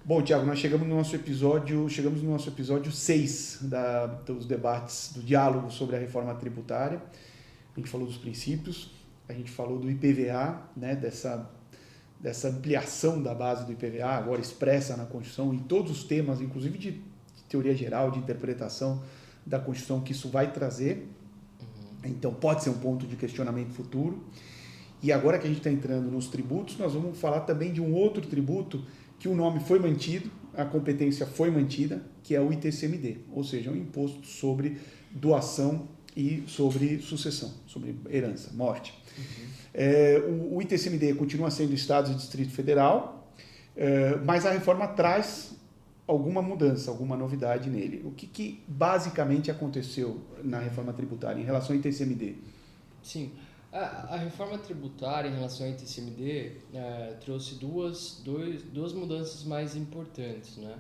Bom, Tiago, nós chegamos no nosso episódio 6 dos debates, do diálogo sobre a reforma tributária. A gente falou dos princípios, a gente falou do IPVA, né, dessa ampliação da base do IPVA, agora expressa na Constituição, em todos os temas, inclusive de teoria geral, de interpretação da Constituição, que isso vai trazer. Então, pode ser um ponto de questionamento futuro. E agora que a gente está entrando nos tributos, nós vamos falar também de um outro tributo que o nome foi mantido, a competência foi mantida, que é o ITCMD, ou seja, um imposto sobre doação e sobre sucessão, sobre herança, morte. O ITCMD continua sendo Estado e Distrito Federal, mas a reforma traz alguma mudança, alguma novidade nele. O que basicamente aconteceu na reforma tributária em relação ao ITCMD? Sim, a reforma tributária em relação ao ITCMD trouxe duas mudanças mais importantes, né?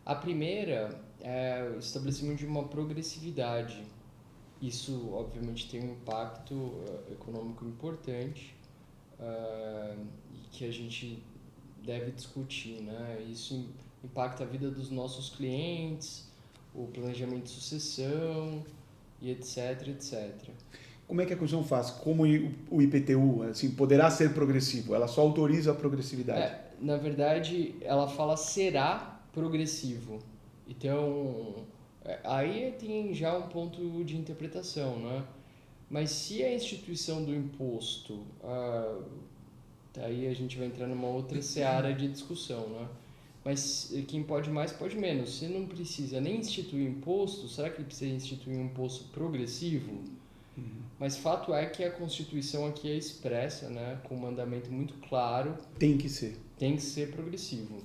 A primeira é o estabelecimento de uma progressividade. Isso, obviamente, tem um impacto econômico importante e que a gente deve discutir, né? Isso impacta a vida dos nossos clientes, o planejamento de sucessão e etc, etc. Como é que a Constituição faz? Como o IPTU assim, poderá ser progressivo? Ela só autoriza a progressividade? Na verdade, ela fala será progressivo. Então, aí tem já um ponto de interpretação, né? Mas se a instituição do imposto, aí a gente vai entrar numa outra seara de discussão, né? Mas quem pode mais, pode menos. Se não precisa nem instituir imposto, será que ele precisa instituir um imposto progressivo? Mas fato é que a Constituição aqui é expressa, né, com um mandamento muito claro. Tem que ser. Tem que ser progressivo.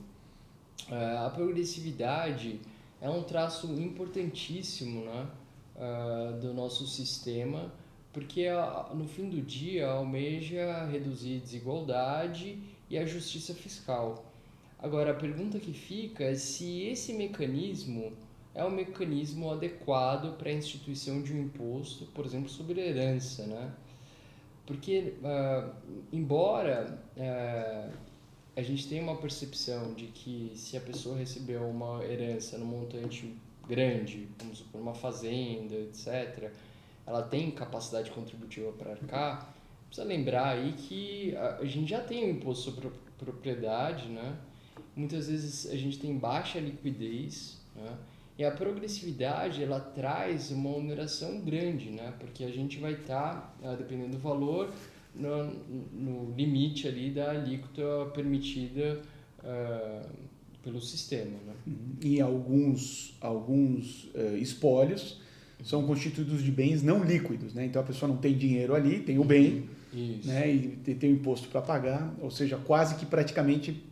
A progressividade é um traço importantíssimo, né, do nosso sistema, porque no fim do dia almeja reduzir desigualdade e a justiça fiscal. Agora, a pergunta que fica é se esse mecanismo é um mecanismo adequado para a instituição de um imposto, por exemplo, sobre herança, né? Porque, embora a gente tenha uma percepção de que se a pessoa recebeu uma herança no montante grande, vamos supor, uma fazenda, etc., ela tem capacidade contributiva para arcar, precisa lembrar aí que a gente já tem um imposto sobre propriedade, né? Muitas vezes a gente tem baixa liquidez, né? E a progressividade, ela traz uma oneração grande, né? Porque a gente vai estar, dependendo do valor, no limite ali da alíquota permitida pelo sistema, né? E alguns espólios são constituídos de bens não líquidos, né? Então a pessoa não tem dinheiro ali, tem o bem, né? E tem o imposto para pagar, ou seja, quase que praticamente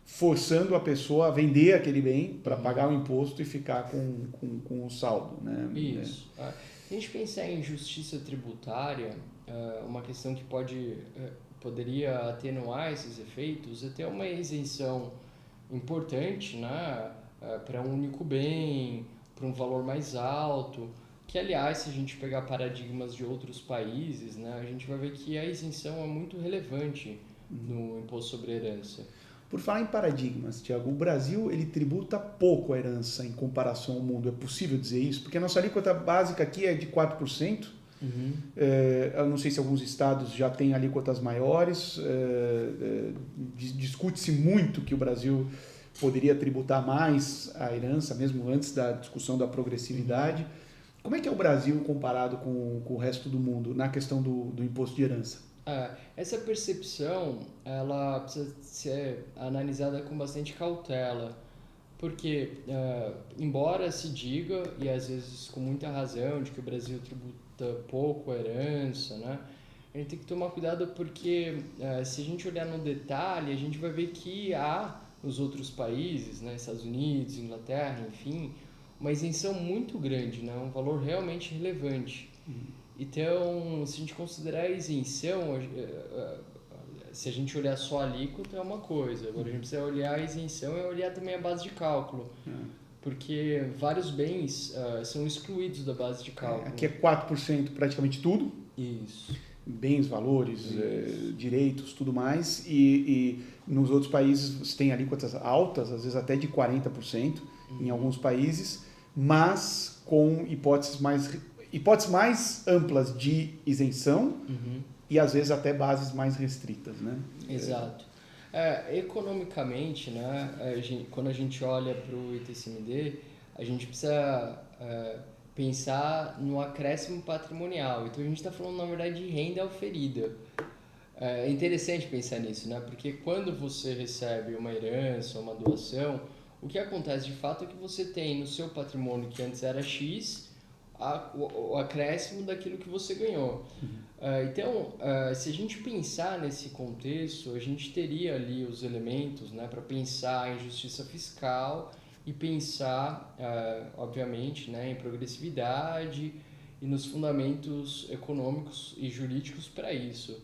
forçando a pessoa a vender aquele bem para pagar o imposto e ficar com o saldo, né? Isso. Se a gente pensar em justiça tributária, uma questão que poderia atenuar esses efeitos é ter uma isenção importante, né, para um único bem, para um valor mais alto, que, aliás, se a gente pegar paradigmas de outros países, né, a gente vai ver que a isenção é muito relevante no imposto sobre herança. Por falar em paradigmas, Tiago, o Brasil ele tributa pouco a herança em comparação ao mundo. É possível dizer isso? Porque a nossa alíquota básica aqui é de 4%. Eu não sei se alguns estados já têm alíquotas maiores. Discute-se muito que o Brasil poderia tributar mais a herança, mesmo antes da discussão da progressividade. Como é que é o Brasil comparado com o resto do mundo na questão do imposto de herança? Essa percepção ela precisa ser analisada com bastante cautela, porque embora se diga, e às vezes com muita razão, de que o Brasil tributa pouco a herança, né? A gente tem que tomar cuidado porque se a gente olhar no detalhe, a gente vai ver que há nos outros países, né, Estados Unidos, Inglaterra, enfim, uma isenção muito grande, né? Um valor realmente relevante. Então, se a gente considerar a isenção, se a gente olhar só a alíquota é uma coisa, agora a gente precisa olhar a isenção e olhar também a base de cálculo, porque vários bens são excluídos da base de cálculo. Aqui é 4% praticamente tudo. Isso. bens, valores, direitos, tudo mais, e nos outros países você tem alíquotas altas, às vezes até de 40% em alguns países, mas com hipóteses mais amplas de isenção e às vezes até bases mais restritas, né? Exato. Economicamente, né, quando a gente olha para o ITCMD, a gente precisa pensar no acréscimo patrimonial. Então a gente está falando, na verdade, de renda oferida. É interessante pensar nisso, né? Porque quando você recebe uma herança, uma doação, o que acontece de fato é que você tem no seu patrimônio, que antes era X, o acréscimo daquilo que você ganhou. Então, se a gente pensar nesse contexto, a gente teria ali os elementos, né, para pensar em justiça fiscal e pensar, obviamente, né, em progressividade e nos fundamentos econômicos e jurídicos para isso.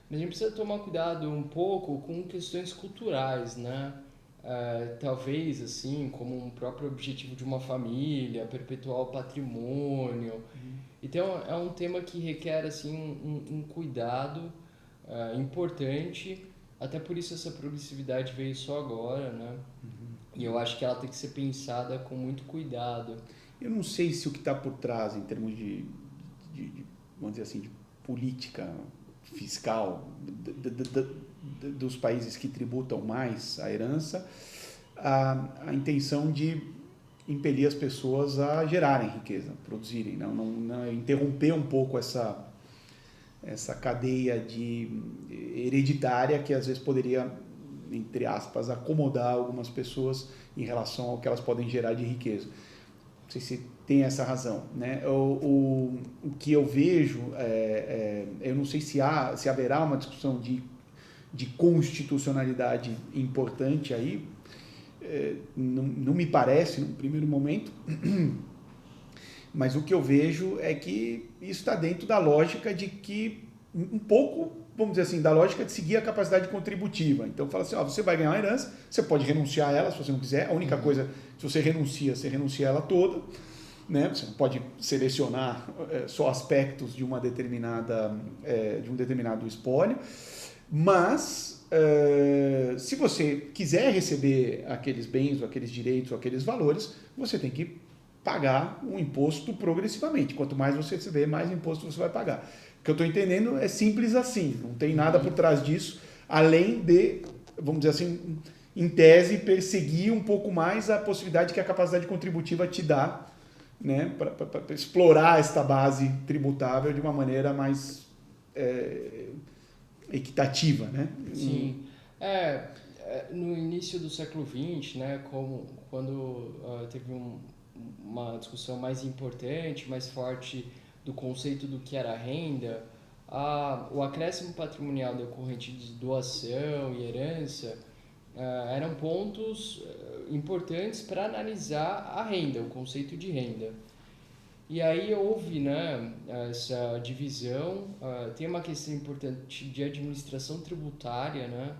Mas a gente precisa tomar cuidado um pouco com questões culturais, né? Talvez, assim, como um próprio objetivo de uma família, perpetuar o patrimônio. Então, é um tema que requer, assim, um cuidado importante. Até por isso essa progressividade veio só agora, né? E eu acho que ela tem que ser pensada com muito cuidado. Eu não sei se o que está por trás, em termos de vamos dizer assim, de política fiscal dos países que tributam mais a herança, a intenção de impelir as pessoas a gerarem riqueza, produzirem, não interromper um pouco essa cadeia hereditária que às vezes poderia, entre aspas, acomodar algumas pessoas em relação ao que elas podem gerar de riqueza. Não sei se tem essa razão, né? O que eu vejo, eu não sei se haverá uma discussão de constitucionalidade importante aí, não me parece no primeiro momento, mas o que eu vejo é que isso está dentro da lógica de que, um pouco, vamos dizer assim, da lógica de seguir a capacidade contributiva. Então fala assim, você vai ganhar uma herança, você pode renunciar a ela se você não quiser, a única coisa, se você renuncia a ela toda, né? Você não pode selecionar só aspectos de um determinado espólio, mas se você quiser receber aqueles bens, ou aqueles direitos, ou aqueles valores, você tem que pagar um imposto progressivamente. Quanto mais você receber, mais imposto você vai pagar. O que eu estou entendendo é simples assim, não tem nada por trás disso, além de, vamos dizer assim, em tese, perseguir um pouco mais a possibilidade que a capacidade contributiva te dá, né, para explorar esta base tributável de uma maneira mais equitativa, né? Sim. No início do século XX, né, quando teve uma discussão mais importante, mais forte do conceito do que era renda, o acréscimo patrimonial decorrente de doação e herança eram pontos importantes para analisar a renda, o conceito de renda. E aí houve, né, essa divisão, tem uma questão importante de administração tributária, né?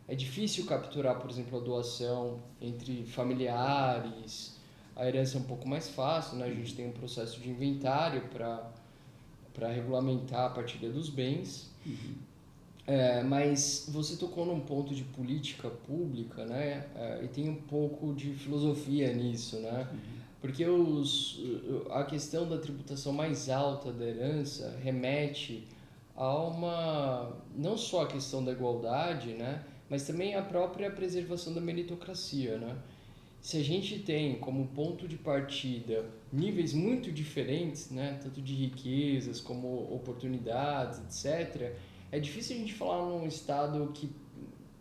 É difícil capturar, por exemplo, a doação entre familiares, a herança é um pouco mais fácil, né? A gente tem um processo de inventário para regulamentar a partilha dos bens. Mas você tocou num ponto de política pública, né? E tem um pouco de filosofia nisso, né? Porque a questão da tributação mais alta da herança remete a não só a questão da igualdade, né? Mas também a própria preservação da meritocracia, né? Se a gente tem como ponto de partida níveis muito diferentes, né? Tanto de riquezas como oportunidades, etc., é difícil a gente falar num Estado que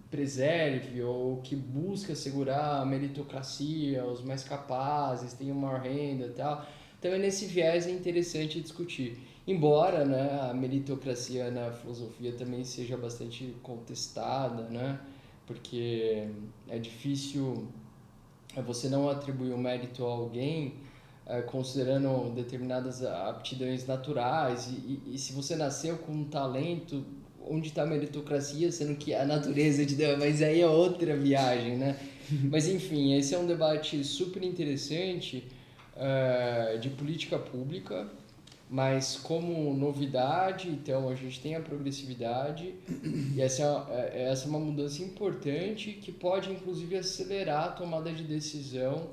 preserve ou que busca assegurar a meritocracia, os mais capazes, tenham maior renda e tal. Então, nesse viés é interessante discutir. Embora, né, a meritocracia na filosofia também seja bastante contestada, né? Porque é difícil você não atribuir o mérito a alguém considerando determinadas aptidões naturais e se você nasceu com um talento, onde está a meritocracia, sendo que a natureza te deu, mas aí é outra viagem, né? Mas enfim, esse é um debate super interessante de política pública mas como novidade, então a gente tem a progressividade e essa é uma mudança importante que pode inclusive acelerar a tomada de decisão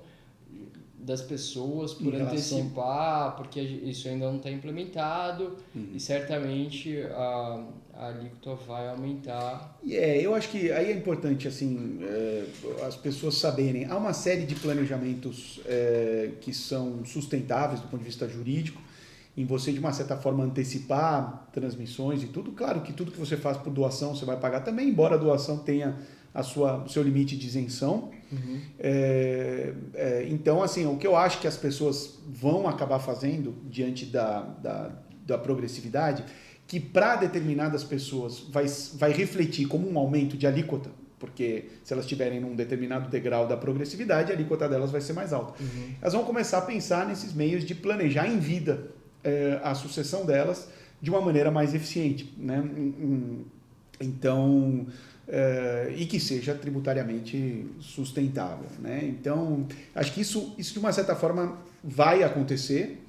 das pessoas por antecipar, porque isso ainda não está implementado e certamente a alíquota vai aumentar. Eu acho que aí é importante assim, as pessoas saberem, há uma série de planejamentos que são sustentáveis do ponto de vista jurídico, em você de uma certa forma antecipar transmissões e tudo. Claro que tudo que você faz por doação você vai pagar também, embora a doação tenha o seu limite de isenção. Então, assim, o que eu acho que as pessoas vão acabar fazendo diante da progressividade, que para determinadas pessoas vai refletir como um aumento de alíquota, porque se elas estiverem num determinado degrau da progressividade, a alíquota delas vai ser mais alta. Elas vão começar a pensar nesses meios de planejar em vida a sucessão delas de uma maneira mais eficiente, né? Então, e que seja tributariamente sustentável, né? Então, acho que isso de uma certa forma vai acontecer.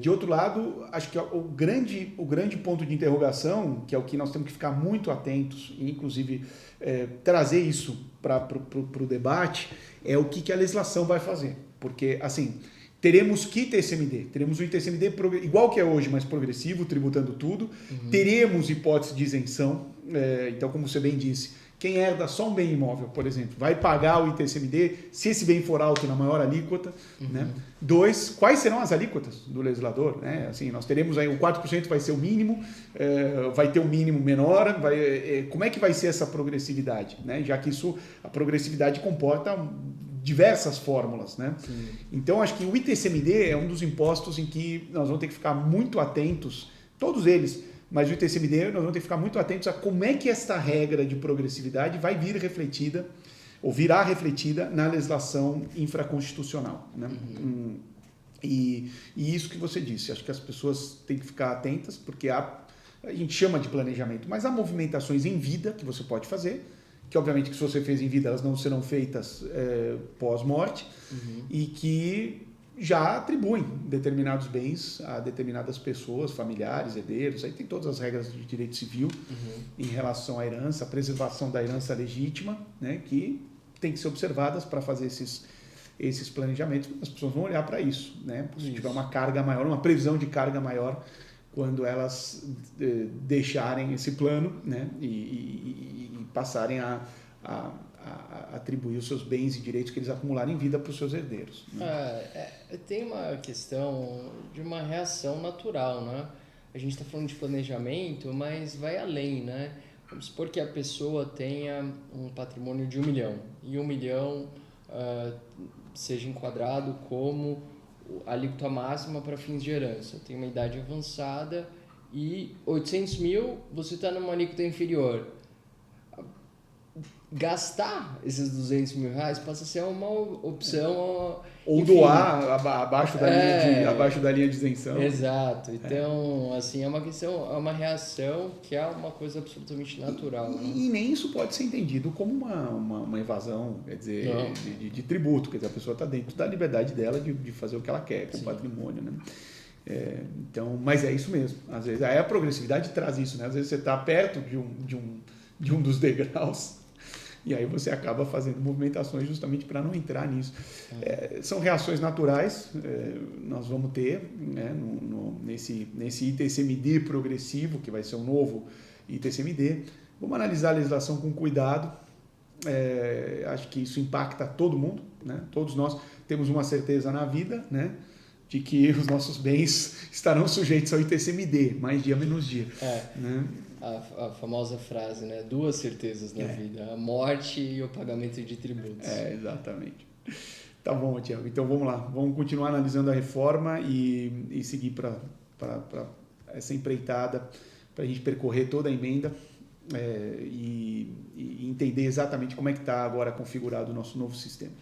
De outro lado, acho que o grande ponto de interrogação, que é o que nós temos que ficar muito atentos, e inclusive trazer isso para o debate, é o que a legislação vai fazer. Porque, assim, teremos que ITCMD, teremos o ITCMD igual que é hoje, mas progressivo, tributando tudo. Teremos hipótese de isenção. Então, como você bem disse, quem herda só um bem imóvel, por exemplo, vai pagar o ITCMD se esse bem for alto na maior alíquota. Né? 2, quais serão as alíquotas do legislador? Né? Assim, nós teremos aí o 4% vai ser o mínimo, vai ter um mínimo menor, como é que vai ser essa progressividade? Né? Já que a progressividade comporta diversas fórmulas. Né? Então, acho que o ITCMD é um dos impostos em que nós vamos ter que ficar muito atentos, todos eles, mas o ITCMD nós vamos ter que ficar muito atentos a como é que esta regra de progressividade vai vir refletida, ou virá refletida na legislação infraconstitucional. Né? E isso que você disse, acho que as pessoas têm que ficar atentas, porque a gente chama de planejamento, mas há movimentações em vida que você pode fazer, que obviamente que se você fez em vida, elas não serão feitas pós-morte, e que já atribuem determinados bens a determinadas pessoas, familiares, herdeiros. Aí tem todas as regras de direito civil em relação à herança, a preservação da herança legítima, né, que tem que ser observadas para fazer esses planejamentos. As pessoas vão olhar para isso, né? Se tiver uma carga maior, uma previsão de carga maior, quando elas deixarem esse plano, né, e passarem a atribuir os seus bens e direitos que eles acumularem em vida para os seus herdeiros. Né? Tem uma questão de uma reação natural, né? A gente está falando de planejamento, mas vai além, né? Vamos supor que a pessoa tenha um patrimônio de 1 milhão e 1 milhão seja enquadrado como a alíquota máxima para fins de herança. Tem uma idade avançada e 800 mil você está numa alíquota inferior. Gastar esses 200 mil reais passa a ser uma opção. Ou enfim, doar abaixo da linha de isenção. Exato. Então, assim, é uma questão, é uma reação que é uma coisa absolutamente natural. E nem isso pode ser entendido como uma evasão, quer dizer, de tributo. Quer dizer, a pessoa está dentro da liberdade dela de fazer o que ela quer com o patrimônio, né? Então, mas é isso mesmo. Às vezes, aí a progressividade traz isso, né? Às vezes você está perto de um dos degraus. E aí você acaba fazendo movimentações justamente para não entrar nisso. São reações naturais, nós vamos ter, né, nesse ITCMD progressivo, que vai ser um novo ITCMD. Vamos analisar a legislação com cuidado. Acho que isso impacta todo mundo, né? Todos nós temos uma certeza na vida, né, de que os nossos bens estarão sujeitos ao ITCMD, mais dia menos dia. Né? A famosa frase, né? 2 certezas na vida, a morte e o pagamento de tributos. Exatamente. Tá bom, Tiago. Então vamos lá, vamos continuar analisando a reforma e seguir para essa empreitada, para a gente percorrer toda a emenda e entender exatamente como é que está agora configurado o nosso novo sistema.